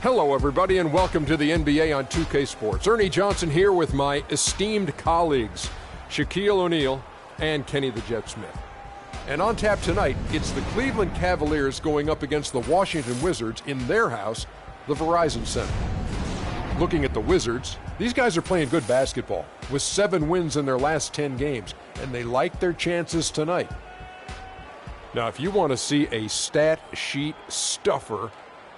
Hello, everybody, and welcome to the NBA on 2K Sports. Ernie Johnson here with my esteemed colleagues, Shaquille O'Neal and Kenny the Jet Smith. And on tap tonight, it's the Cleveland Cavaliers going up against the Washington Wizards in their house, the Verizon Center. Looking at the Wizards, these guys are playing good basketball with 7 wins in their last 10 games, and they like their chances tonight. Now, if you want to see a stat sheet stuffer,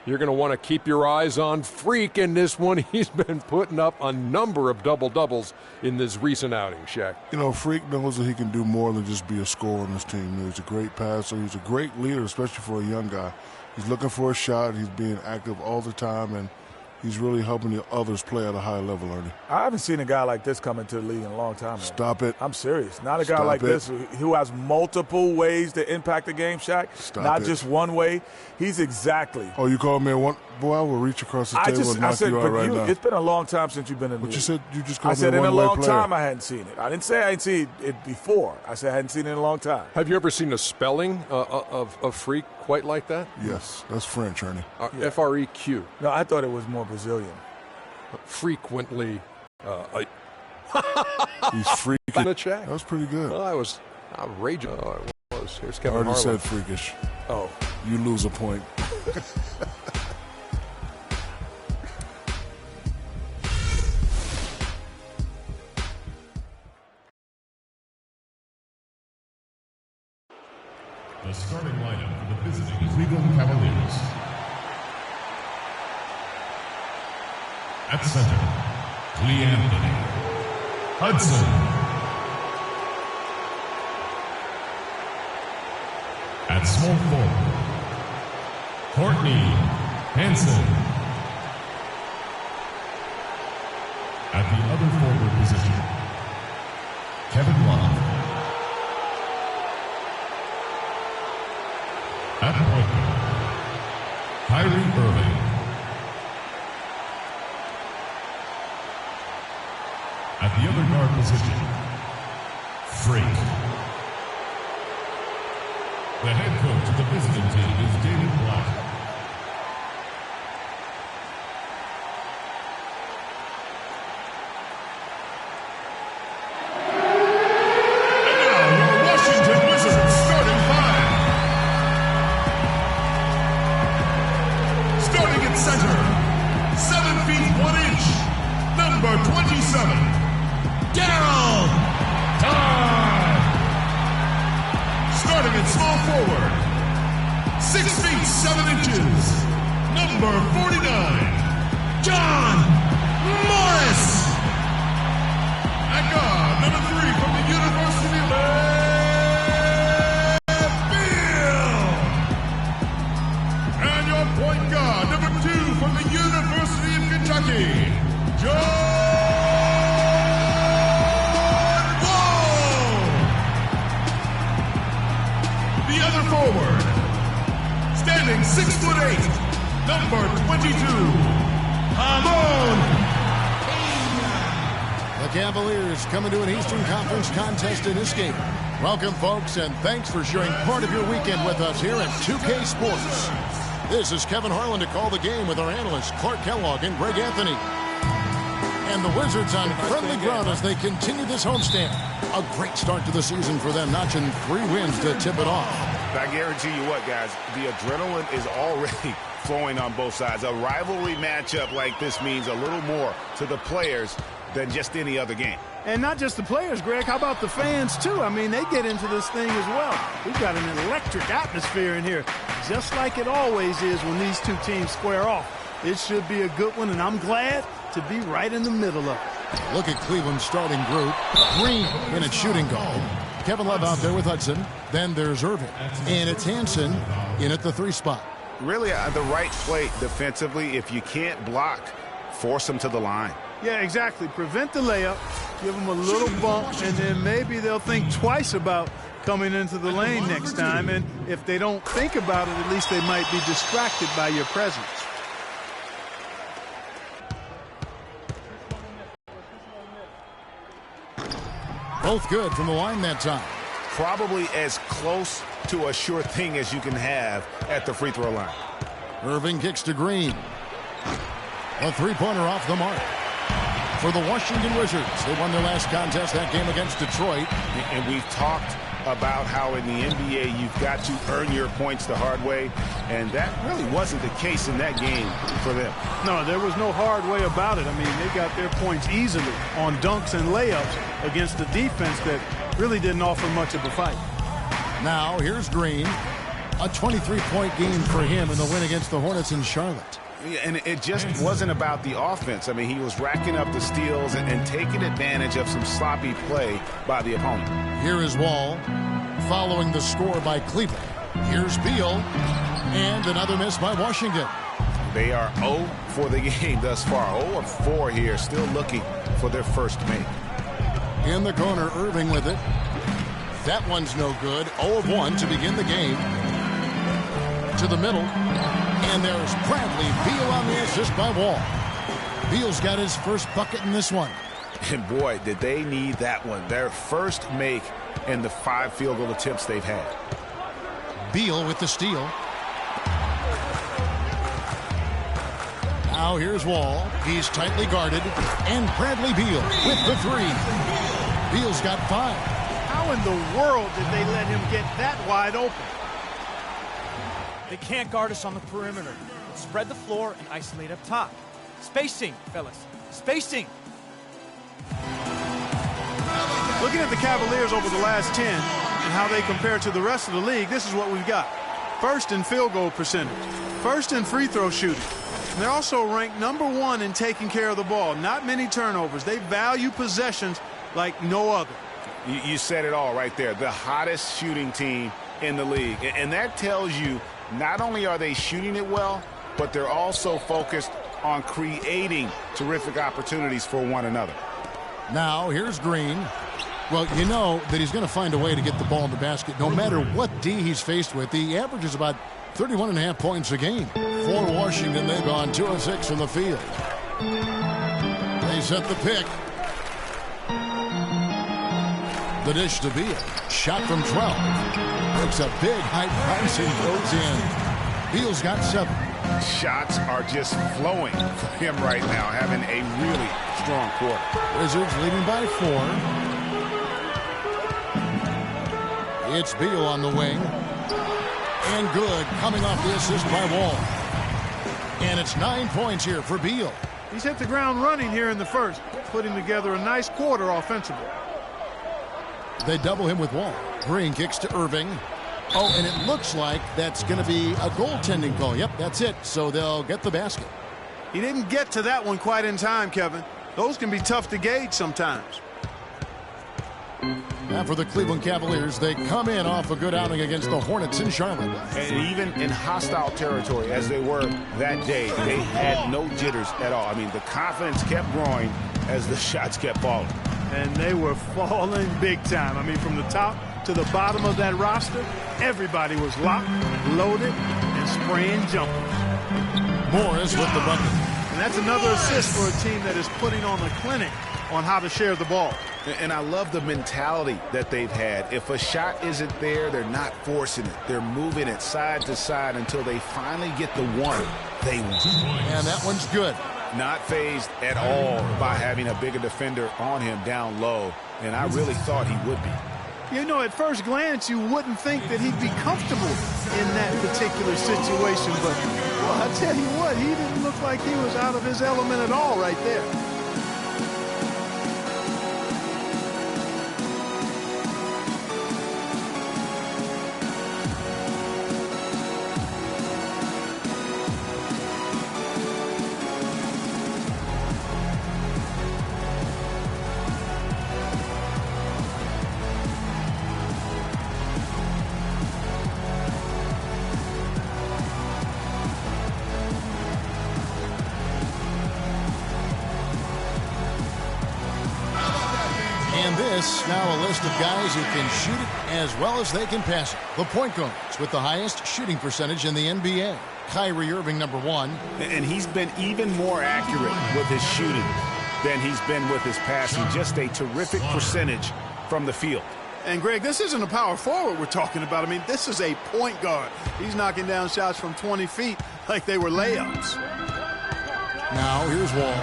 you're going to want to keep your eyes on Freak in this one. He's been putting up a number of double-doubles in this recent outing, Shaq. You know, Freak knows that he can do more than just be a scorer on this team. He's a great passer. He's a great leader, especially for a young guy. He's looking for a shot. He's being active all the time, and he's really helping the others play at a high level, Ernie. I haven't seen a guy like this come into the league in a long time. Stop it. I'm serious. Not a guy like this who has multiple ways to impact the game, Shaq. Not just one way. He's exactly. Oh, you called me a one? Boy, I will reach across the table and knock you out right now. It's been a long time since you've been in the league. But you said you just called me a one-way player. I said in a long time I hadn't seen it. I didn't say I hadn't seen it before. I said I hadn't seen it in a long time. Have you ever seen a spelling of Freak quite like that? Yes, that's French, Ernie. F-R-E-Q. No, I thought it was more Brazilian. Frequently. He's freaking. That was pretty good. Well, I was outrageous. Oh, it was. Here's Kevin I already Harlan. said freakish. Oh. You lose a point. The starting lineup for the visiting Cleveland Cavaliers. At center, Lee Anthony, Hudson. At small forward, Courtney Hansen. At the other forward position, Kevin Love. At point guard, Kyrie Irving. At the other guard position, Freak. The head coach of the visiting team is David Black. And now, your Washington Wizards starting 5. Starting at center, 7 feet 1 inch, number 27, Daryl Time. Starting at small forward, 6 feet 7 inches, number 49, John Morris. At guard, number 3 from the University of Louisville. And your point guard, number 2 from the University of Kentucky, the other forward, standing 6'8", number 22, Hamon. The Cavaliers coming to an Eastern Conference contest in this game. Welcome, folks, and thanks for sharing part of your weekend with us here at 2K Sports. This is Kevin Harlan to call the game with our analysts Clark Kellogg and Greg Anthony. And the Wizards on friendly ground as they continue this homestand. A great start to the season for them, notching 3 wins to tip it off. I guarantee you what, guys, the adrenaline is already flowing on both sides. A rivalry matchup like this means a little more to the players than just any other game. And not just the players, Greg. How about the fans, too? I mean, they get into this thing as well. We've got an electric atmosphere in here, just like it always is when these two teams square off. It should be a good one, and I'm glad to be right in the middle of it. Look at Cleveland's starting group. Green in its shooting guard. Kevin Love out there with Hudson. Then there's Irving. And it's Hansen in at the 3 spot. Really, the right play defensively. If you can't block, force them to the line. Yeah, exactly. Prevent the layup, give them a little bump, and then maybe they'll think twice about coming into the lane next time. And if they don't think about it, at least they might be distracted by your presence. Both good from the line that time. Probably as close to a sure thing as you can have at the free throw line. Irving kicks to Green. A three-pointer off the mark for the Washington Wizards. They won their last contest, that game against Detroit. And we've talked about how in the NBA you've got to earn your points the hard way, and that really wasn't the case in that game for them. No, there was no hard way about it. I mean, they got their points easily on dunks and layups against a defense that really didn't offer much of a fight. Now, here's Green. A 23-point game for him in the win against the Hornets in Charlotte. Yeah, and it just wasn't about the offense. I mean, he was racking up the steals and taking advantage of some sloppy play by the opponent. Here is Wall following the score by Cleveland. Here's Beal, and another miss by Washington. They are 0 for the game thus far. 0 of 4 here, still looking for their first make. In the corner, Irving with it. That one's no good. 0 of 1 to begin the game. To the middle. And there's Bradley Beal on the assist by Wall. Beal's got his first bucket in this one. And boy, did they need that one. Their first make in the 5 field goal attempts they've had. Beal with the steal. Now here's Wall. He's tightly guarded. And Bradley Beal with the 3. Beal's got 5. How in the world did they let him get that wide open? They can't guard us on the perimeter. Let's spread the floor and isolate up top. Spacing, fellas. Spacing. Looking at the Cavaliers over the last 10 and how they compare to the rest of the league, this is what we've got. First in field goal percentage. First in free throw shooting. And they're also ranked #1 in taking care of the ball. Not many turnovers. They value possessions like no other. You said it all right there. The hottest shooting team in the league. And that tells you not only are they shooting it well, but they're also focused on creating terrific opportunities for one another. Now, here's Green. Well, you know that he's going to find a way to get the ball in the basket no matter what D he's faced with. He averages about 31.5 points a game. For Washington, they've gone 2 of 6 from the field. They set the pick. The dish to Beal. Shot from 12. Looks a big high price and goes in. Beal's got 7. Shots are just flowing for him right now, having a really strong quarter. Wizards leading by 4. It's Beal on the wing. And good, coming off the assist by Wall. And it's 9 points here for Beal. He's hit the ground running here in the first, putting together a nice quarter offensively. They double him with Wall. Green kicks to Irving. Oh, and it looks like that's going to be a goaltending call. Yep, that's it. So they'll get the basket. He didn't get to that one quite in time, Kevin. Those can be tough to gauge sometimes. Now for the Cleveland Cavaliers, they come in off a good outing against the Hornets in Charlotte. And even in hostile territory, as they were that day, they had no jitters at all. I mean, the confidence kept growing as the shots kept falling. And they were falling big time. I mean, from the top to the bottom of that roster, everybody was locked, loaded, and spraying jumpers. Morris with the bucket. And that's another assist for a team that is putting on a clinic on how to share the ball. And I love the mentality that they've had. If a shot isn't there, they're not forcing it. They're moving it side to side until they finally get the one they want. And that one's good. Not fazed at all by having a bigger defender on him down low. And I really thought he would be. You know, at first glance, you wouldn't think that he'd be comfortable in that particular situation. But, well, I tell you what, he didn't look like he was out of his element at all right there. Now a list of guys who can shoot it as well as they can pass it. The point guards with the highest shooting percentage in the NBA. Kyrie Irving, #1. And he's been even more accurate with his shooting than he's been with his passing. Just a terrific percentage from the field. And, Greg, this isn't a power forward we're talking about. I mean, this is a point guard. He's knocking down shots from 20 feet like they were layups. Now here's Wall.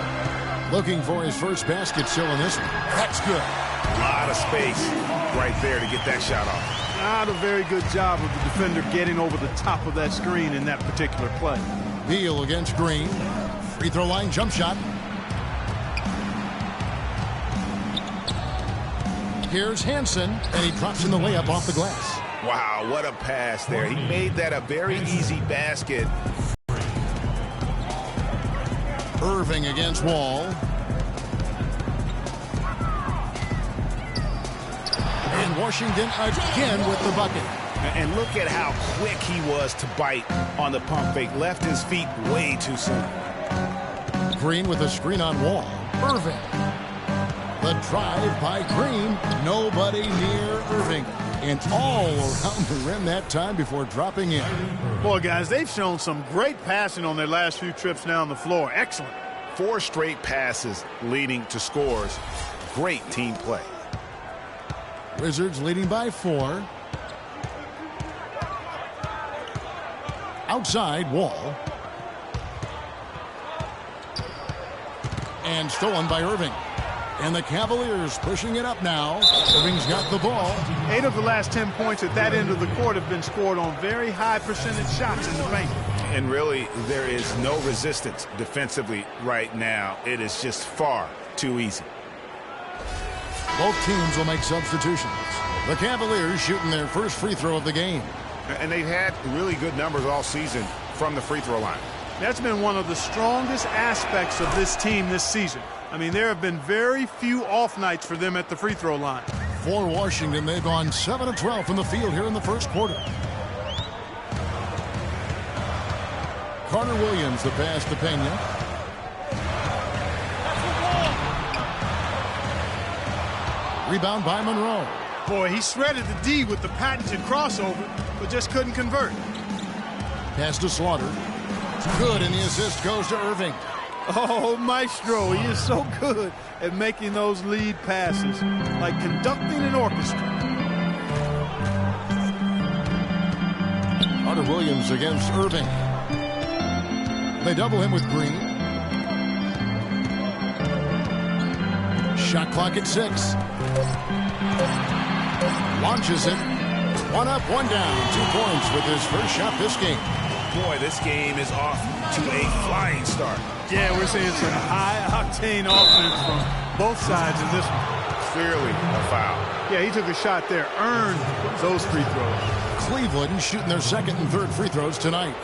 Looking for his first basket still in this one. That's good. A lot of space right there to get that shot off. Not a very good job of the defender getting over the top of that screen in that particular play. Beal against Green. Free throw line jump shot. Here's Hansen, and he drops in the layup off the glass. Wow, what a pass there. He made that a very easy basket. Irving against Wall. And Washington again with the bucket. And look at how quick he was to bite on the pump fake. Left his feet way too soon. Green with a screen on Wall. Irving. The drive by Green. Nobody near Irving. And all around the rim that time before dropping in. Boy, guys, they've shown some great passing on their last few trips down the floor. Excellent. 4 straight passes leading to scores. Great team play. Wizards leading by 4. Outside, Wall. And stolen by Irving. And the Cavaliers pushing it up now. Irving's got the ball. 8 of the last 10 points at that end of the court have been scored on very high percentage shots in the paint. And really, there is no resistance defensively right now. It is just far too easy. Both teams will make substitutions. The Cavaliers shooting their first free throw of the game. And they've had really good numbers all season from the free throw line. That's been one of the strongest aspects of this team this season. I mean, there have been very few off nights for them at the free throw line. For Washington, they've gone 7 of 12 from the field here in the first quarter. Carter Williams, the pass to Pena. Rebound by Monroe. Boy, he shredded the D with the patented crossover, but just couldn't convert. Pass to Slaughter. Good, and the assist goes to Irving. Oh, Maestro, he is so good at making those lead passes, like conducting an orchestra. Carter Williams against Irving. They double him with Green. Shot clock at 6. Launches it. 1 up, 1 down. 2 points with his first shot this game. Boy, this game is off to a flying start. Yeah, we're seeing some high-octane offense from both sides in this one. Clearly a foul. Yeah, he took a shot there, earned those free throws. Cleveland shooting their second and third free throws tonight.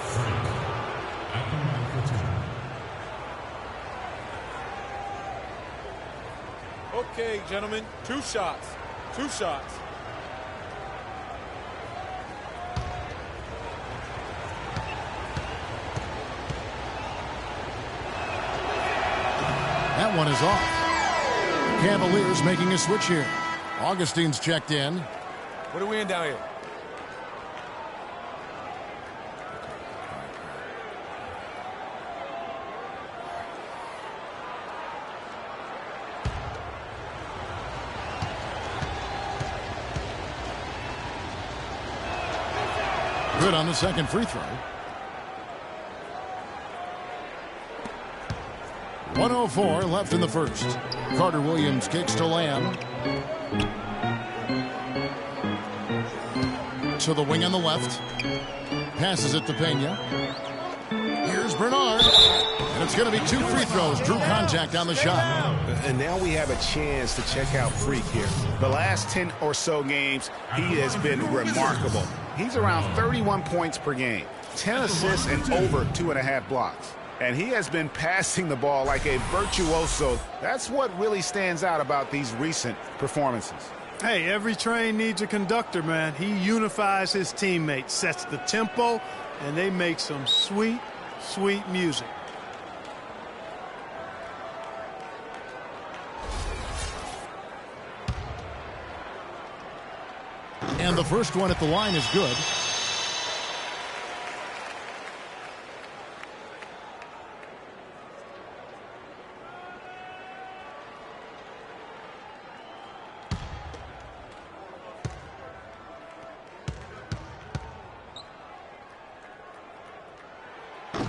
Okay, gentlemen, 2 shots. 2 shots. That one is off. Cavaliers making a switch here. Augustine's checked in. What are we in down here? Good on the second free throw. 1:04 left in the first. Carter Williams kicks to Lamb. To the wing on the left. Passes it to Pena. Here's Bernard. And it's going to be 2 free throws. Drew contact on the shot. And now we have a chance to check out Freak here. The last 10 or so games, he has been remarkable. He's around 31 points per game, 10 assists, and over 2.5 blocks. And he has been passing the ball like a virtuoso. That's what really stands out about these recent performances. Hey, every train needs a conductor, man. He unifies his teammates, sets the tempo, and they make some sweet, sweet music. And the first one at the line is good.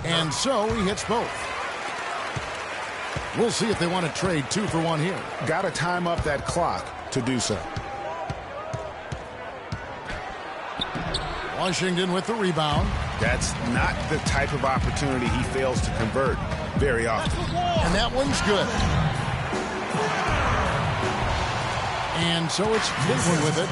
And so he hits both. We'll see if they want to trade 2 for 1 here. Got to time up that clock to do so. Washington with the rebound. That's not the type of opportunity he fails to convert very often. And that one's good. And so it's Cleveland with it,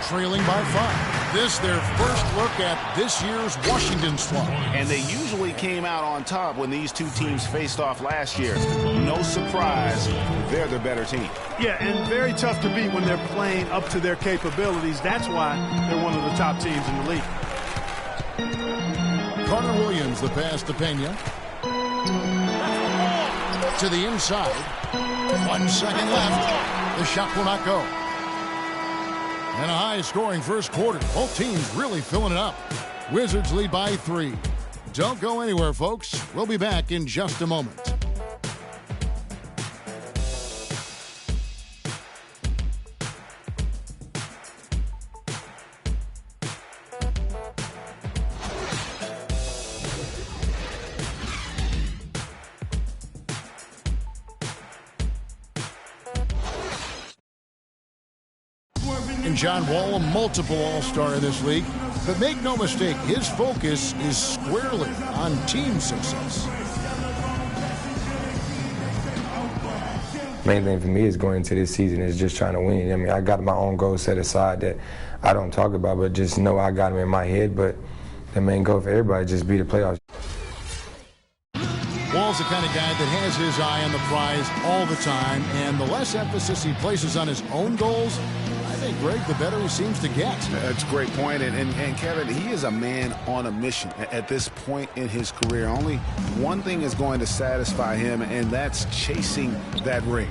trailing by 5. This their first look at this year's Washington squad. And they usually came out on top when these two teams faced off last year. No surprise, they're the better team. Yeah, and very tough to beat when they're playing up to their capabilities. That's why they're one of the top teams in the league. Carter Williams, the pass to Pena. To the inside. 1 second left. The shot will not go. And a high-scoring first quarter. Both teams really filling it up. Wizards lead by 3. Don't go anywhere, folks. We'll be back in just a moment. And John Wall, a multiple All-Star in this league. But make no mistake, his focus is squarely on team success. Main thing for me is going into this season is just trying to win. I mean, I got my own goals set aside that I don't talk about, but just know I got them in my head. But the main goal for everybody is just be the playoffs. Wall's the kind of guy that has his eye on the prize all the time, and the less emphasis he places on his own goals, I think, Greg, the better he seems to get. That's a great point. And Kevin, he is a man on a mission at this point in his career. Only one thing is going to satisfy him, and that's chasing that ring.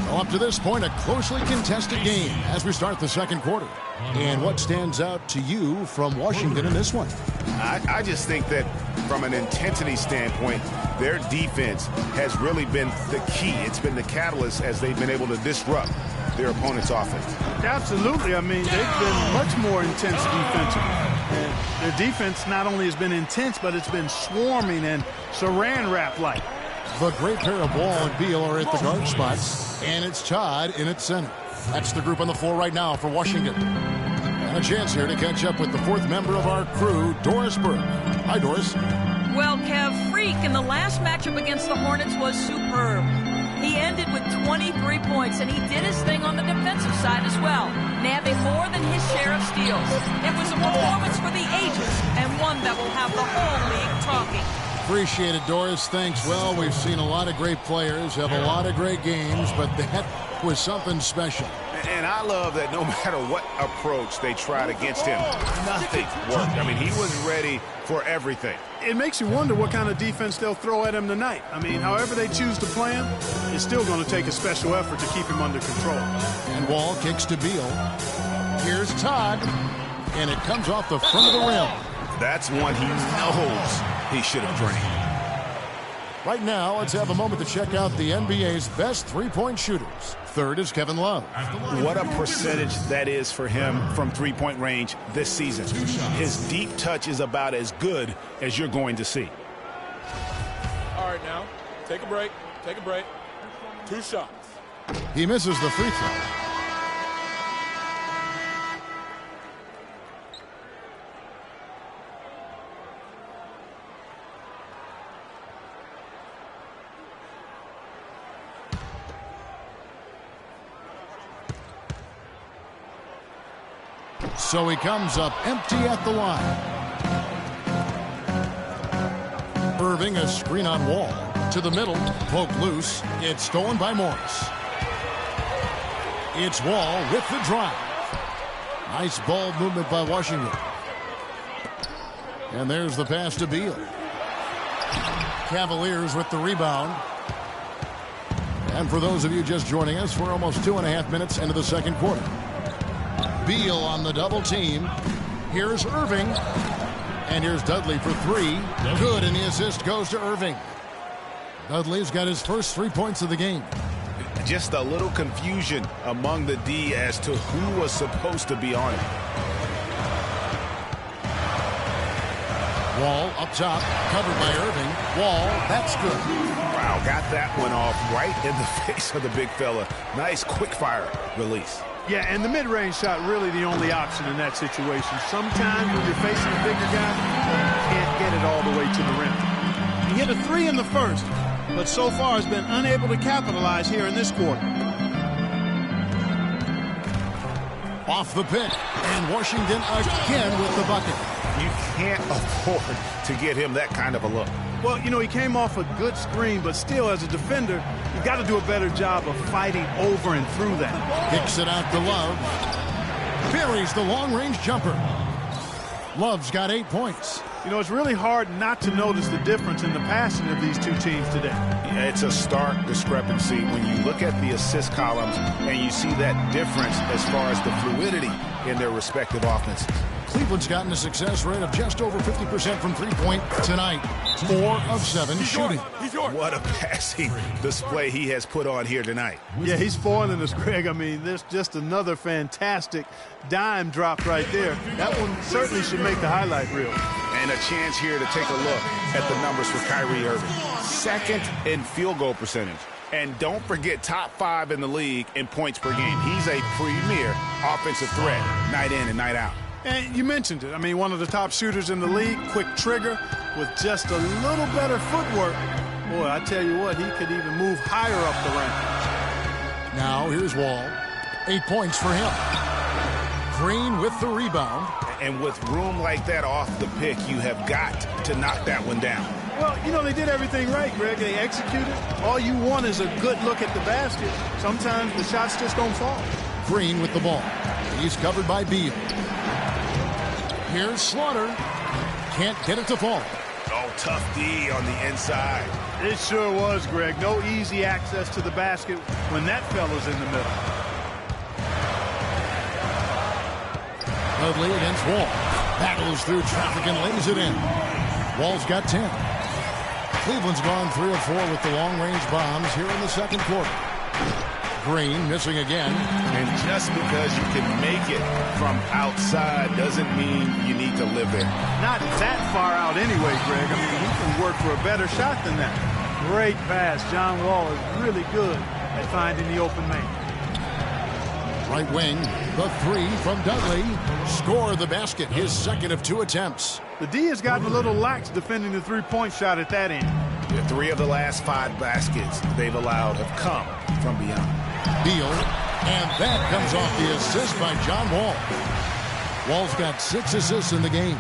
Well, up to this point, a closely contested game as we start the second quarter. And what stands out to you from Washington in this one? I just think that from an intensity standpoint, their defense has really been the key. It's been the catalyst as they've been able to disrupt their opponent's offense. Absolutely. I mean, they've been much more intense defensively. And their defense not only has been intense, but it's been swarming and saran wrap-like. The great pair of Wall and Beal are at the guard spots, and it's Todd in its center. That's the group on the floor right now for Washington. And a chance here to catch up with the fourth member of our crew, Doris Burke. Hi, Doris. Well, Kev, Freak in the last matchup against the Hornets was superb. He ended with 23 points, and he did his thing on the defensive side as well, nabbing more than his share of steals. It was a performance for the ages, and one that will have the whole league talking. Appreciate it, Doris. Thanks. Well, we've seen a lot of great players have a lot of great games, but that was something special. And I love that no matter what approach they tried against him, nothing worked. I mean, he was ready for everything. It makes you wonder what kind of defense they'll throw at him tonight. I mean, however they choose to play him, it's still going to take a special effort to keep him under control. And Wall kicks to Beal. Here's Todd, and it comes off the front of the rim. That's one he knows he should have drained. Right now, let's have a moment to check out the NBA's best three-point shooters. Third is Kevin Love. What a percentage that is for him from three-point range this season. His deep touch is about as good as you're going to see. All right, now, take a break. Take a break. 2 shots. He misses the free throw. So he comes up empty at the line. Irving, a screen on Wall. To the middle, poked loose. It's stolen by Morris. It's Wall with the drive. Nice ball movement by Washington. And there's the pass to Beal. Cavaliers with the rebound. And for those of you just joining us, we're almost 2.5 minutes into the second quarter. Beal on the double team. Here's Irving. And here's Dudley for 3. Good, and the assist goes to Irving. Dudley's got his first 3 points of the game. Just a little confusion among the D as to who was supposed to be on it. Wall up top, covered by Irving. Wall, that's good. Wow, got that one off right in the face of the big fella. Nice quick fire release. Yeah, and the mid-range shot really the only option in that situation. Sometimes when you're facing a bigger guy, you can't get it all the way to the rim. He hit a 3 in the first, but so far has been unable to capitalize here in this quarter. Off the pick, and Washington again with the bucket. You can't afford to get him that kind of a look. Well, you know, he came off a good screen, but still, as a defender, you've got to do a better job of fighting over and through that. Kicks it out to Love. Buries the long-range jumper. Love's got 8 points. You know, it's really hard not to notice the difference in the passing of these two teams today. Yeah, it's a stark discrepancy when you look at the assist columns and you see that difference as far as the fluidity in their respective offenses. Cleveland's gotten a success rate of just over 50% from three-point tonight. 4 of 7 shooting. What a passing display he has put on here tonight. Yeah, he's spoiling us, Greg. I mean, there's just another fantastic dime drop right there. That one certainly should make the highlight reel. And a chance here to take a look at the numbers for Kyrie Irving. Second in field goal percentage. And don't forget, top 5 in the league in points per game. He's a premier offensive threat night in and night out. And you mentioned it. I mean, one of the top shooters in the league, quick trigger with just a little better footwork. Boy, I tell you what, he could even move higher up the rank. Now here's Wall. 8 points for him. Green with the rebound. And with room like that off the pick, you have got to knock that one down. Well, you know, they did everything right, Greg. They executed. All you want is a good look at the basket. Sometimes the shots just don't fall. Green with the ball. He's covered by Beal. Here's Slaughter. Can't get it to fall. Oh, tough D on the inside. It sure was, Greg. No easy access to the basket when that fella's in the middle. Dudley against Wall. Battles through traffic and lays it in. Wall's got 10. Cleveland's gone 3 of 4 with the long-range bombs here in the second quarter. Green missing again. And just because you can make it from outside doesn't mean you need to live there. Not that far out anyway, Greg. I mean, he can work for a better shot than that. Great pass. John Wall is really good at finding the open man. Right wing, the 3 from Dudley. Score the basket, his second of 2 attempts. The D has gotten a little lax defending the three-point shot at that end. 3 of the last 5 baskets they've allowed have come from beyond. Beal, and that comes off the assist by John Wall. Wall's got 6 assists in the game.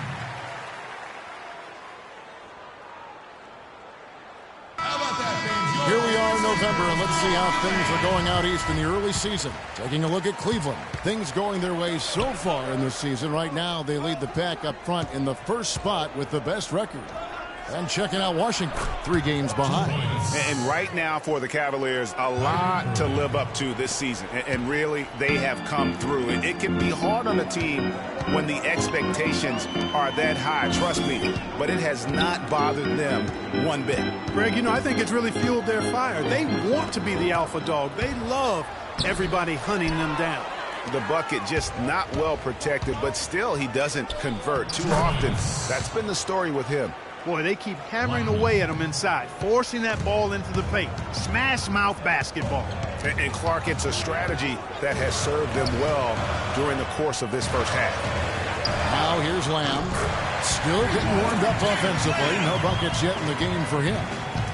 Here we are in November, and let's see how things are going out east in the early season. Taking a look at Cleveland. Things going their way so far in this season. Right now, they lead the pack up front in the first spot with the best record. And checking out Washington, 3 games behind. And right now for the Cavaliers, a lot to live up to this season. And really, they have come through. And it can be hard on a team when the expectations are that high, trust me. But it has not bothered them one bit. Greg, you know, I think it's really fueled their fire. They want to be the alpha dog. They love everybody hunting them down. The bucket just not well protected, but still he doesn't convert too often. That's been the story with him. Boy, they keep hammering away at him inside, forcing that ball into the paint. Smash mouth basketball. And Clark, it's a strategy that has served them well during the course of this first half. Now here's Lamb. Still getting warmed up offensively. No buckets yet in the game for him.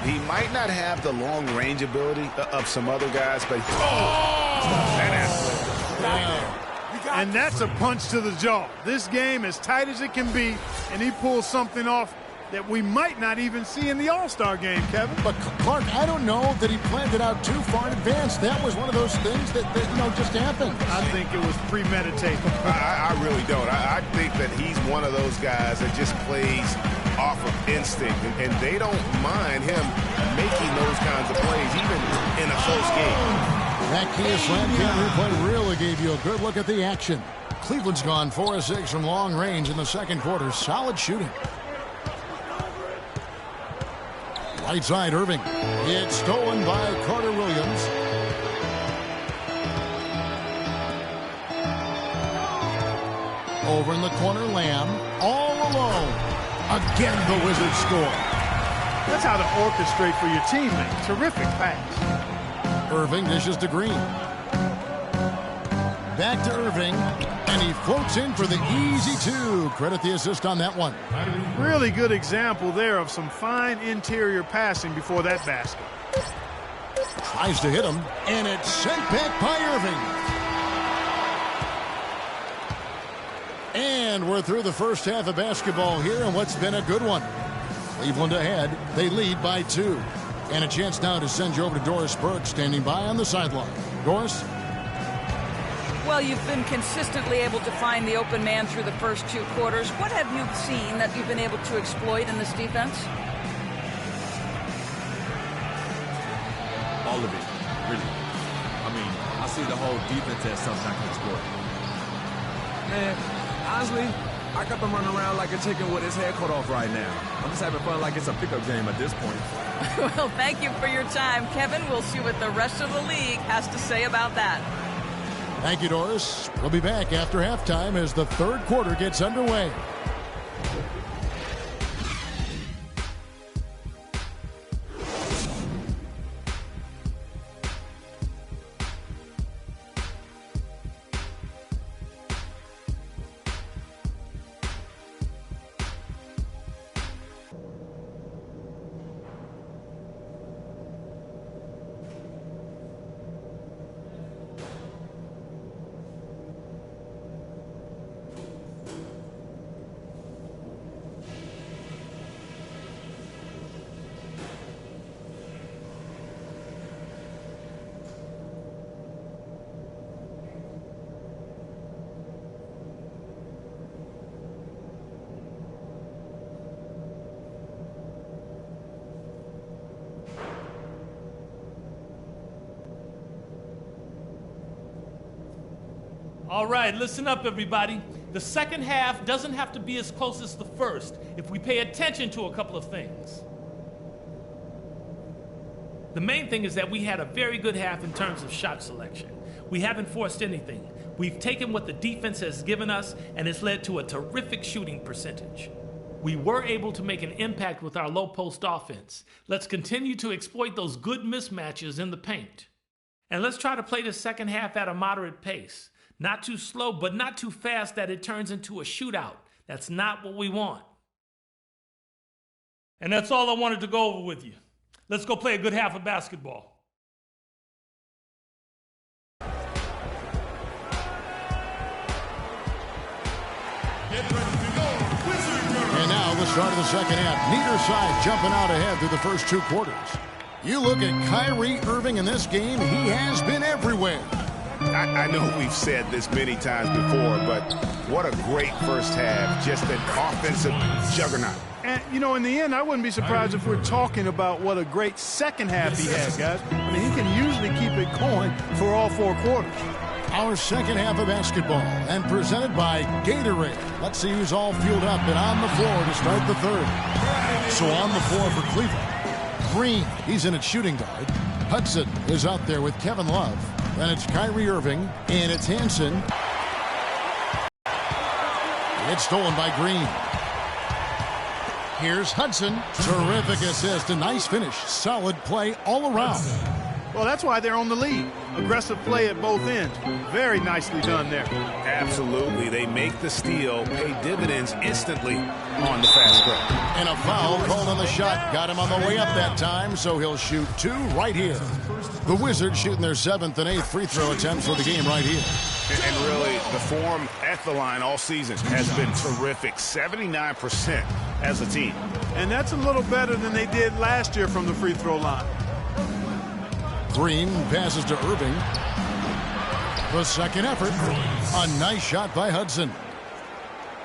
He might not have the long-range ability of some other guys, but and that's a punch to the jaw. This game as tight as it can be, and he pulls something off that we might not even see in the All-Star game, Kevin. But Clark, I don't know that he planned it out too far in advance. That was one of those things that you know, just happened. I think it was premeditated. I really don't. I think that he's one of those guys that just plays off of instinct, and they don't mind him making those kinds of plays, even in a close game. That Kia slam cam replay really gave you a good look at the action. Cleveland's gone 4 of 6 from long range in the second quarter. Solid shooting. Right side, Irving. It's stolen by Carter Williams. Over in the corner, Lamb. All alone. Again, the Wizards score. That's how to orchestrate for your teammate. Terrific pass. Irving dishes to Green. Back to Irving, and he floats in for the easy two. Credit the assist on that one. Really good example there of some fine interior passing before that basket. Tries to hit him, and it's sent back by Irving. And we're through the first half of basketball here, and what's been a good one. Cleveland ahead. They lead by 2. And a chance now to send you over to Doris Burke, standing by on the sideline. Doris? Well, you've been consistently able to find the open man through the first 2 quarters. What have you seen that you've been able to exploit in this defense? All of it, really. I mean, I see the whole defense as something I can exploit. Man, honestly, I got them running around like a chicken with his head cut off right now. I'm just having fun like it's a pickup game at this point. Well, thank you for your time, Kevin. We'll see what the rest of the league has to say about that. Thank you, Doris. We'll be back after halftime as the third quarter gets underway. All right, listen up, everybody. The second half doesn't have to be as close as the first if we pay attention to a couple of things. The main thing is that we had a very good half in terms of shot selection. We haven't forced anything. We've taken what the defense has given us, and it's led to a terrific shooting percentage. We were able to make an impact with our low-post offense. Let's continue to exploit those good mismatches in the paint. And let's try to play the second half at a moderate pace. Not too slow, but not too fast that it turns into a shootout. That's not what we want. And that's all I wanted to go over with you. Let's go play a good half of basketball. And now the start of the second half. Neither side jumping out ahead through the first 2 quarters. You look at Kyrie Irving in this game, he has been everywhere. I know we've said this many times before, but what a great first half. Just an offensive juggernaut. And, you know, in the end, I wouldn't be surprised if we're talking about what a great second half he has, guys. I mean, he can usually keep it going for all 4 quarters. Our second half of basketball, and presented by Gatorade. Let's see who's all fueled up and on the floor to start the third. So on the floor for Cleveland, Green, he's in at shooting guard. Hudson is out there with Kevin Love. Then it's Kyrie Irving, and it's Hansen. It's stolen by Green. Here's Hudson. Terrific assist, a nice finish. Solid play all around. Well, that's why they're on the lead. Aggressive play at both ends. Very nicely done there. Absolutely. They make the steal, pay dividends instantly on the fast break. And a foul called on the shot. Got him on the way up that time, so he'll shoot 2 right here. The Wizards shooting their 7th and 8th free throw attempts for the game right here. And really, the form at the line all season has been terrific. 79% as a team. And that's a little better than they did last year from the free throw line. Green passes to Irving. The second effort. A nice shot by Hudson.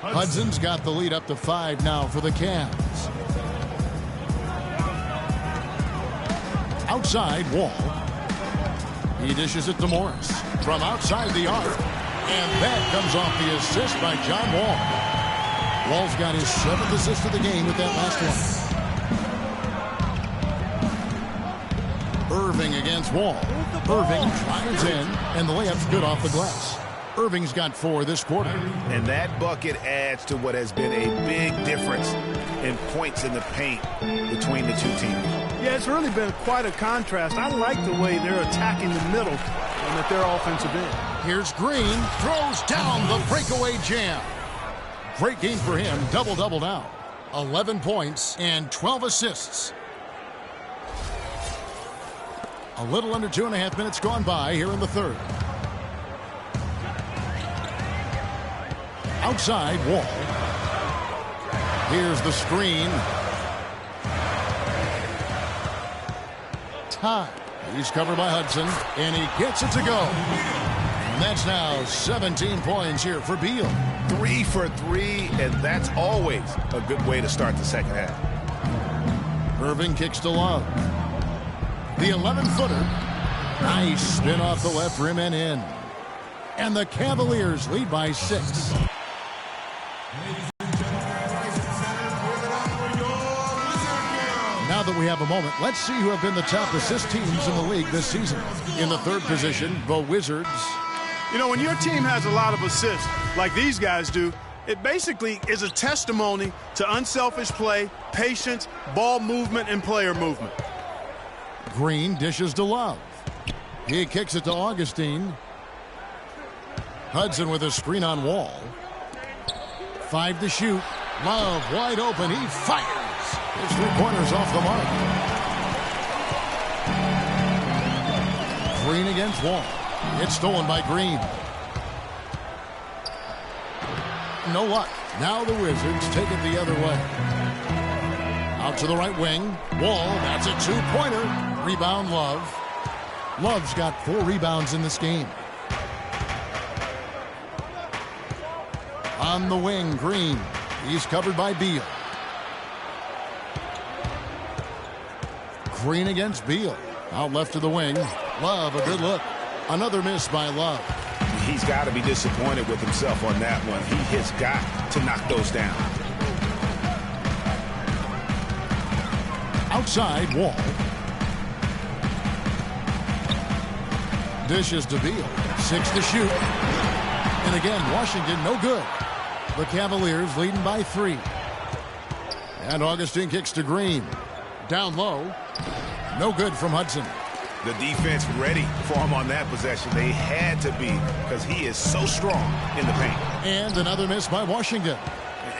Hudson's got the lead up to 5 now for the Cavs. Outside, Wall. He dishes it to Morris. From outside the arc. And that comes off the assist by John Wall. Wall's got his 7th assist of the game with that last one. Irving against Wall. Irving drives in, and the layup's good off the glass. Irving's got 4 this quarter. And that bucket adds to what has been a big difference in points in the paint between the two teams. Yeah, it's really been quite a contrast. I like the way they're attacking the middle and at their offensive end. Here's Green, throws down the breakaway jam. Great game for him, double-double now. 11 points and 12 assists. A little under 2.5 minutes gone by here in the third. Outside, Wall. Here's the screen. Time. He's covered by Hudson, and he gets it to go. And that's now 17 points here for Beal. 3 for 3, and that's always a good way to start the second half. Irving kicks to Love. The 11-footer. Nice spin off the left rim and in. And the Cavaliers lead by 6. Now that we have a moment, let's see who have been the top assist teams in the league this season. In the third position, the Wizards. You know, when your team has a lot of assists, like these guys do, it basically is a testimony to unselfish play, patience, ball movement, and player movement. Green dishes to Love. He kicks it to Augustine. Hudson with a screen on Wall. 5 to shoot. Love wide open. He fires. His 3-pointers off the mark. Green against Wall. It's stolen by Green. No luck. Now the Wizards take it the other way. Out to the right wing. Wall. That's a 2-pointer. Rebound Love. Love's got 4 rebounds in this game. On the wing, Green. He's covered by Beal. Green against Beal. Out left to the wing. Love, a good look. Another miss by Love. He's got to be disappointed with himself on that one. He has got to knock those down. Outside, Wall. Dishes to Beal. 6 to shoot. And again, Washington no good. The Cavaliers leading by 3. And Augustine kicks to Green. Down low. No good from Hudson. The defense ready for him on that possession. They had to be because he is so strong in the paint. And another miss by Washington.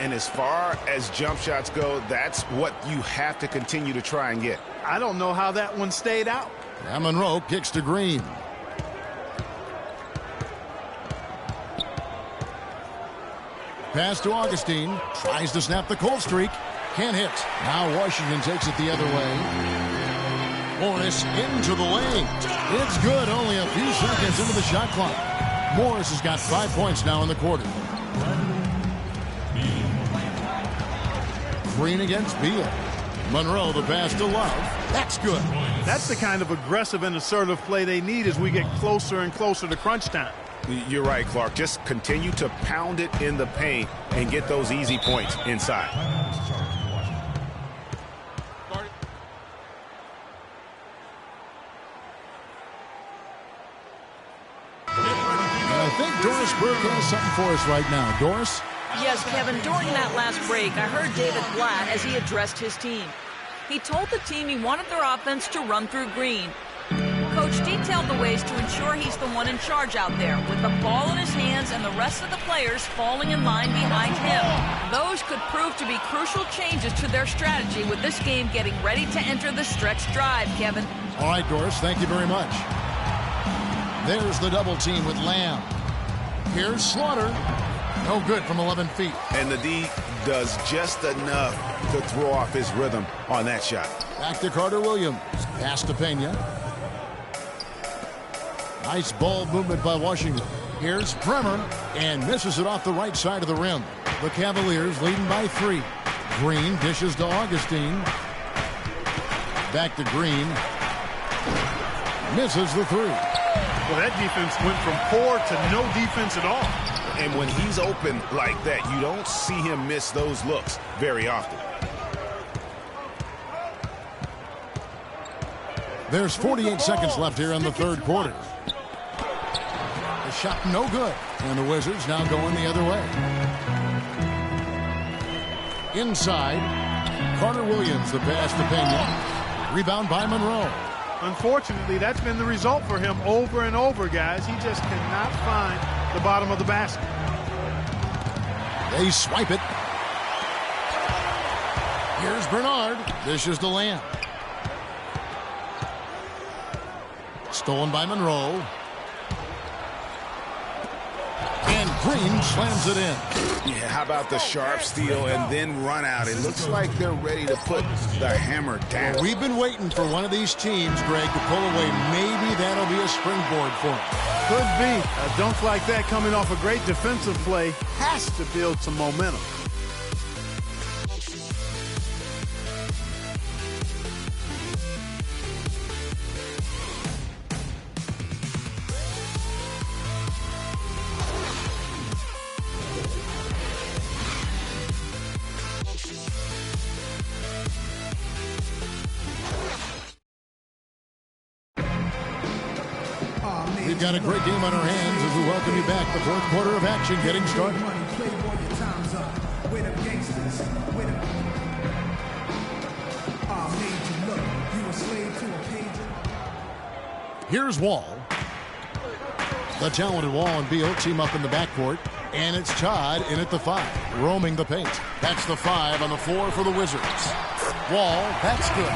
And as far as jump shots go, that's what you have to continue to try and get. I don't know how that one stayed out. And Monroe kicks to Green. Pass to Augustine. Tries to snap the cold streak. Can't hit. Now Washington takes it the other way. Morris into the lane. It's good. Only a few seconds into the shot clock. Morris has got 5 points now in the quarter. Green against Beal. Monroe, the pass to Love. That's good. That's the kind of aggressive and assertive play they need as we get closer and closer to crunch time. You're right, Clark. Just continue to pound it in the paint and get those easy points inside. I think Doris Burke has something for us right now. Doris? Yes, Kevin, during that last break, I heard David Blatt as he addressed his team. He told the team he wanted their offense to run through Green. Coach detailed the ways to ensure he's the one in charge out there, with the ball in his hands and the rest of the players falling in line behind him. Those could prove to be crucial changes to their strategy with this game getting ready to enter the stretch drive, Kevin. All right, Doris, thank you very much. There's the double team with Lamb. Here's Slaughter. No good from 11 feet. And the D does just enough to throw off his rhythm on that shot. Back to Carter Williams. Pass to Pena. Nice ball movement by Washington. Here's Bremer and misses it off the right side of the rim. The Cavaliers leading by 3. Green dishes to Augustine. Back to Green. Misses the 3. Well, that defense went from poor to no defense at all. And when he's open like that, you don't see him miss those looks very often. There's 48 seconds left here in the third quarter. The shot no good. And the Wizards now going the other way. Inside, Carter Williams, the pass to Pena. Rebound by Monroe. Unfortunately, that's been the result for him over and over, guys. He just cannot find the bottom of the basket. They swipe it. Here's Bernard. Dishes to Lamb. Stolen by Monroe. And Green slams it in. Yeah, how about the sharp steal and then run out? It looks like they're ready to put the hammer down. Well, we've been waiting for one of these teams, Greg, to pull away. Maybe that'll be a springboard for them. Could be. A dunk like that coming off a great defensive play has to build some momentum. We've got a great game on our hands as we welcome you back. The fourth quarter of action getting started. Here's Wall. The talented Wall and Beal team up in the backcourt. And it's Todd in at the 5, roaming the paint. That's the 5 on the floor for the Wizards. Wall, that's good.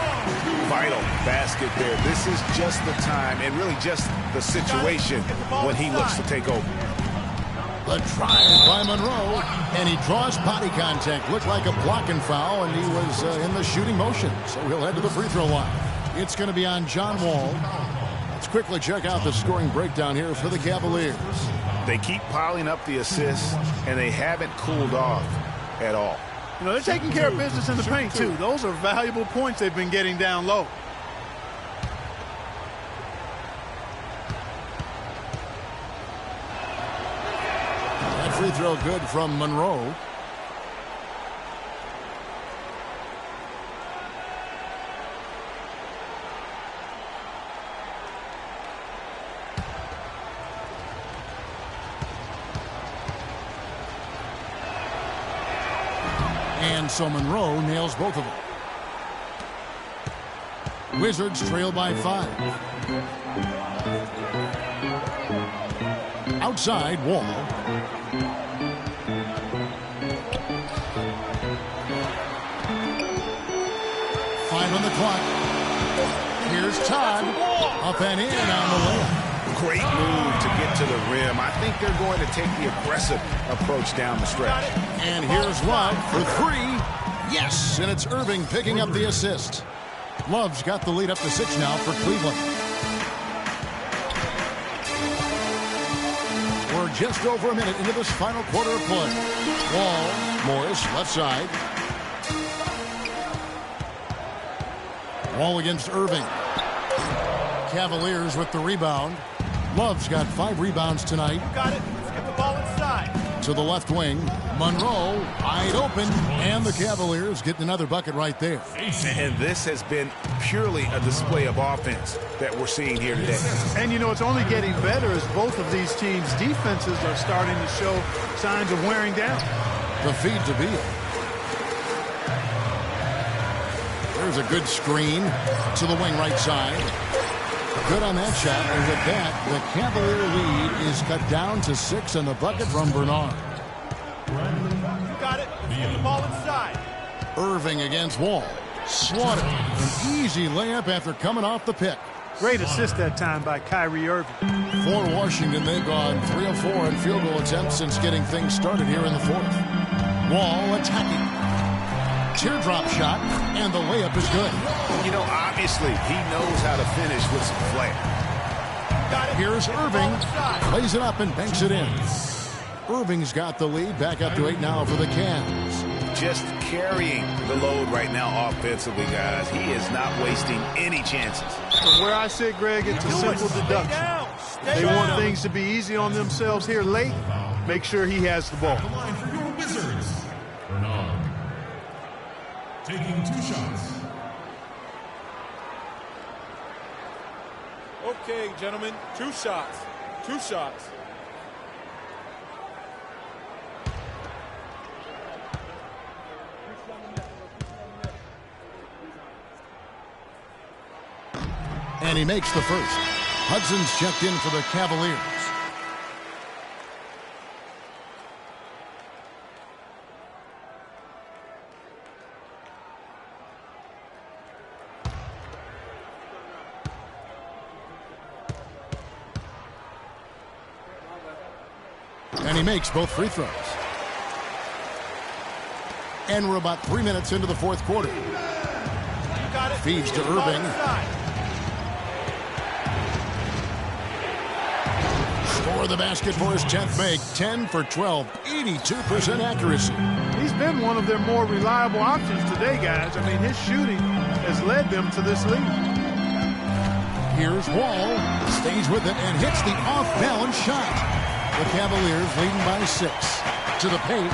Vital basket there. This is just the time and really just the situation when he looks to take over. The drive by Monroe, and he draws body contact. Looked like a blocking foul, and he was in the shooting motion, so he'll head to the free throw line. It's going to be on John Wall. Let's quickly check out the scoring breakdown here for the Cavaliers. They keep piling up the assists, and they haven't cooled off at all. You know, they're taking care of business in the paint, too. Those are valuable points they've been getting down low. That free throw good from Monroe. And so Monroe nails both of them. Wizards trail by 5. Outside, Wall. Five on the clock. Here's Todd. Up and in on the layup. Great move to get to the rim. I think they're going to take the aggressive approach down the stretch. And here's Love for 3. Yes, and it's Irving picking up the assist. Love's got the lead up to 6 now for Cleveland. We're just over a minute into this final quarter of play. Wall, Morris, left side. Wall against Irving. Cavaliers with the rebound. Love's got 5 rebounds tonight. You got it. Let's get the ball inside. To the left wing. Monroe, wide open. And the Cavaliers getting another bucket right there. And this has been purely a display of offense that we're seeing here today. And, you know, it's only getting better as both of these teams' defenses are starting to show signs of wearing down. The feed to Beal. There's a good screen to the wing right side. Good on that shot, and with that, the Cavalier lead is cut down to 6 and the bucket from Bernard. You got it. Let's get the ball inside. Irving against Wall. Slaughter. An easy layup after coming off the pick. Great assist that time by Kyrie Irving. For Washington, they've gone 3 of 4 in field goal attempts since getting things started here in the 4th. Wall attacking. Teardrop shot, and the layup is good. You know, obviously, he knows how to finish with some flair. Here's Irving. Plays it up and banks it in. Irving's got the lead. Back up to 8 now for the Cavs. Just carrying the load right now offensively, guys. He is not wasting any chances. From where I sit, Greg, it's a simple deduction. They want things to be easy on themselves here late. Make sure he has the ball. The line for your Wizards. Bernard. Taking 2 shots. Okay, gentlemen, 2 shots. 2 shots. And he makes the first. Hudson's checked in for the Cavaliers. And he makes both free throws. And we're about 3 minutes into the fourth quarter. Feeds to Irving. Score the basket for his 10th make. 10 for 12. 82% accuracy. He's been one of their more reliable options today, guys. I mean, his shooting has led them to this lead. Here's Wall. Stays with it and hits the off-balance shot. The Cavaliers leading by 6. To the paint.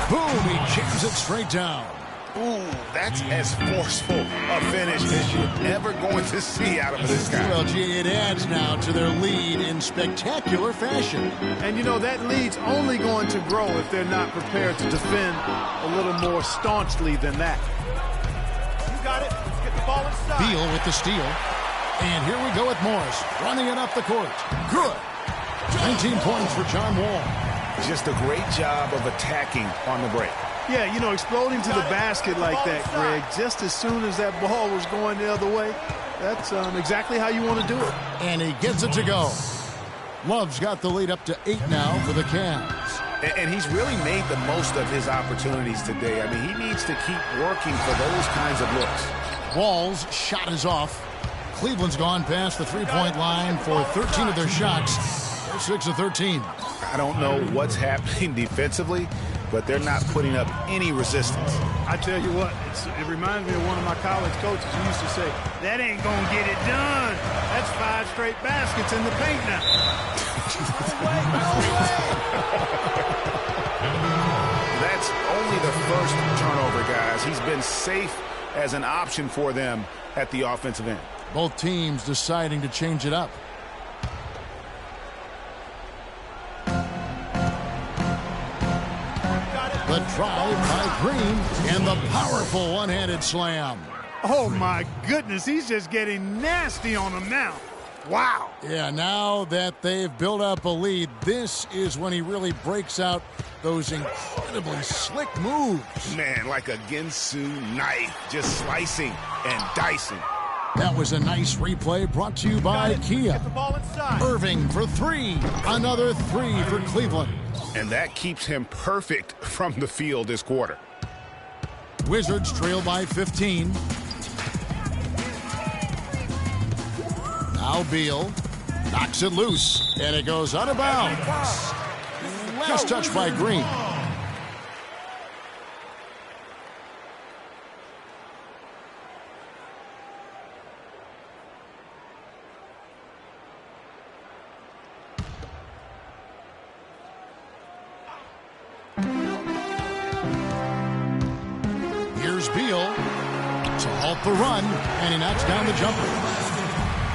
Boom, he jams it straight down. Ooh, that's as forceful a finish as you're ever going to see out of this guy. Well, gee, it adds now to their lead in spectacular fashion. And, you know, that lead's only going to grow if they're not prepared to defend a little more staunchly than that. You got it. Let's get the ball inside. Beal with the steal. And here we go with Morris, running it up the court. Good. 19 points for John Wall. Just a great job of attacking on the break. Yeah, you know, exploding to the basket like that, Greg, just as soon as that ball was going the other way, that's exactly how you want to do it. And he gets it to go. Love's got the lead up to 8 now for the Cavs. And he's really made the most of his opportunities today. I mean, he needs to keep working for those kinds of looks. Wall's shot is off. Cleveland's gone past the three-point line for 13 of their shots. They're 6 of 13. I don't know what's happening defensively, but they're not putting up any resistance. I tell you what, it reminds me of one of my college coaches who used to say, that ain't going to get it done. That's 5 straight baskets in the paint now. That's only the first turnover, guys. He's been safe as an option for them at the offensive end. Both teams deciding to change it up. The drive by Green and the powerful one-handed slam. Oh, my goodness. He's just getting nasty on him now. Wow. Yeah, now that they've built up a lead, this is when he really breaks out those incredibly slick moves. Man, like a Ginsu knife, just slicing and dicing. That was a nice replay brought to you by Kia. Get the ball inside. Irving for 3. Another 3 for Cleveland. And that keeps him perfect from the field this quarter. Wizards trail by 15. Now Beal knocks it loose, and it goes out of bounds. Last touch by Green. Here's Beal to halt the run, and he knocks down the jumper.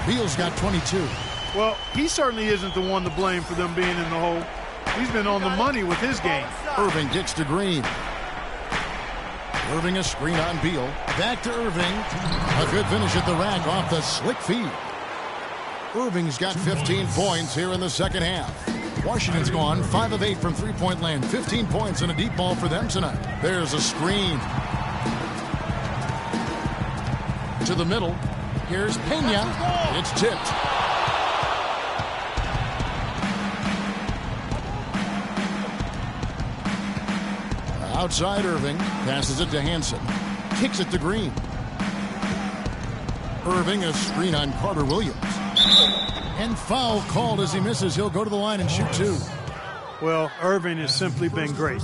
Beal's got 22. Well, he certainly isn't the one to blame for them being in the hole. He's been on the money with his game. Irving gets to Green. Irving a screen on Beal. Back to Irving. A good finish at the rack off the slick feed. Irving's got 15 points here in the second half. Washington's gone 5 of 8 from three-point land. 15 points and a deep ball for them tonight. There's a screen. To the middle. Here's Pena. It's tipped. Outside Irving. Passes it to Hansen. Kicks it to Green. Irving a screen on Carter Williams. And foul called as he misses. He'll go to the line and shoot 2. Well, Irving has simply been great.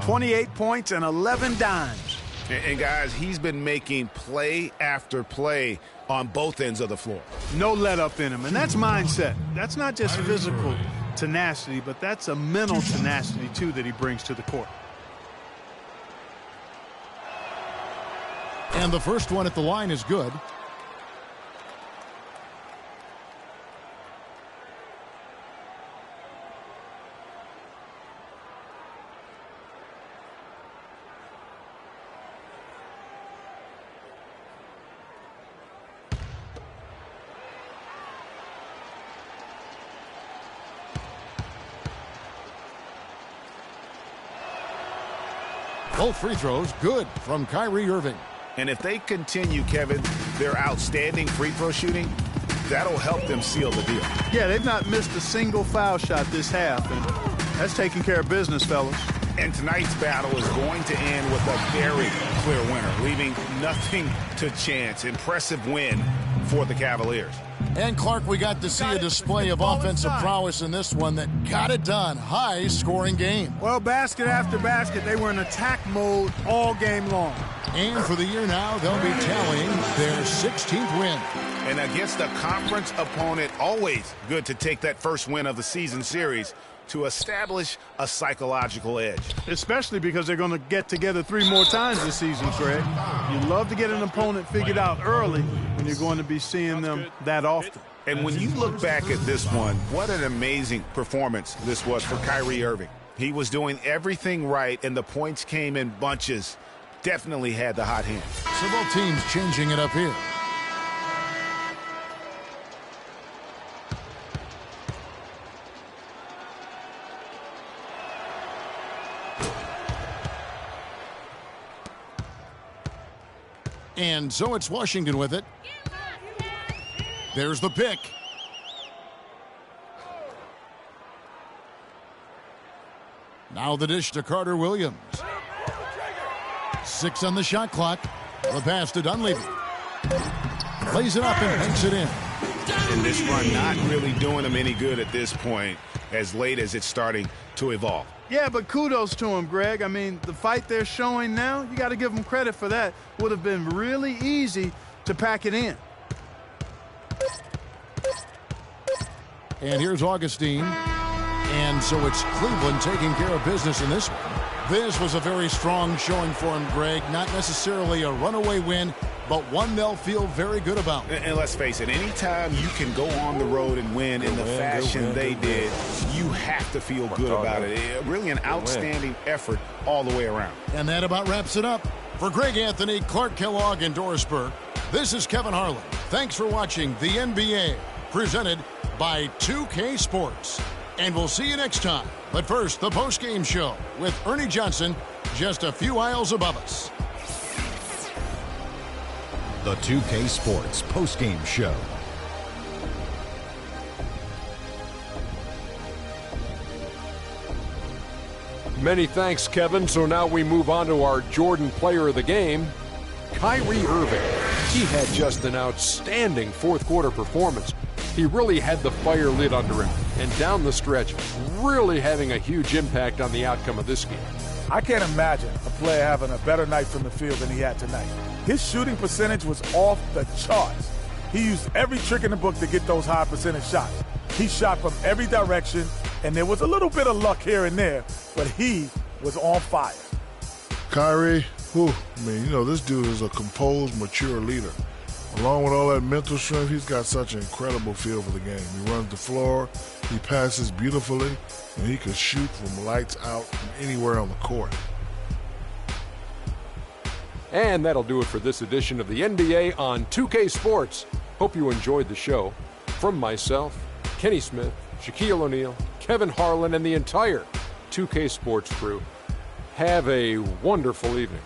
28 points and 11 dimes. And guys, he's been making play after play on both ends of the floor. No let up in him, and that's mindset. That's not just physical tenacity, but that's a mental tenacity, too, that he brings to the court. And the first one at the line is good. Both free throws good from Kyrie Irving. And if they continue, Kevin, their outstanding free throw shooting, that'll help them seal the deal. Yeah, they've not missed a single foul shot this half, and that's taking care of business, fellas. And tonight's battle is going to end with a very clear winner, leaving nothing to chance. Impressive win for the Cavaliers. And, Clark, we got to see a display of offensive prowess in this one that got it done. High-scoring game. Well, basket after basket, they were in attack mode all game long. And for the year now, they'll be tallying their 16th win. And against a conference opponent, always good to take that first win of the season series to establish a psychological edge. Especially because they're going to get together 3 more times this season, Greg. You love to get an opponent figured out early when you're going to be seeing them that often. And when you look back at this one, what an amazing performance this was for Kyrie Irving. He was doing everything right, and the points came in bunches. Definitely had the hot hand. So both teams changing it up here. And so it's Washington with it. There's the pick. Now the dish to Carter Williams. 6 on the shot clock. The pass to Dunleavy. Lays it up and banks it in. And this run not really doing him any good at this point, as late as it's starting to evolve. Yeah, but kudos to him, Greg. I mean, the fight they're showing now, you got to give them credit for that. Would have been really easy to pack it in. And here's Augustine. And so it's Cleveland taking care of business in this one. This was a very strong showing for him, Greg. Not necessarily a runaway win, but one they'll feel very good about. And let's face it, anytime you can go on the road and win in the fashion they did, you have to feel good about it. Really an outstanding effort all the way around. And that about wraps it up. For Greg Anthony, Clark Kellogg, and Doris Burke, this is Kevin Harlan. Thanks for watching the NBA, presented by 2K Sports. And we'll see you next time. But first, the postgame show with Ernie Johnson just a few aisles above us. The 2K Sports postgame show. Many thanks, Kevin. So now we move on to our Jordan player of the game, Kyrie Irving. He had just an outstanding fourth quarter performance. He really had the fire lit under him, and down the stretch, really having a huge impact on the outcome of this game. I can't imagine a player having a better night from the field than he had tonight. His shooting percentage was off the charts. He used every trick in the book to get those high percentage shots. He shot from every direction, and there was a little bit of luck here and there, but he was on fire. Kyrie, this dude is a composed, mature leader. Along with all that mental strength, he's got such an incredible feel for the game. He runs the floor, he passes beautifully, and he can shoot from lights out from anywhere on the court. And that'll do it for this edition of the NBA on 2K Sports. Hope you enjoyed the show. From myself, Kenny Smith, Shaquille O'Neal, Kevin Harlan, and the entire 2K Sports crew, have a wonderful evening.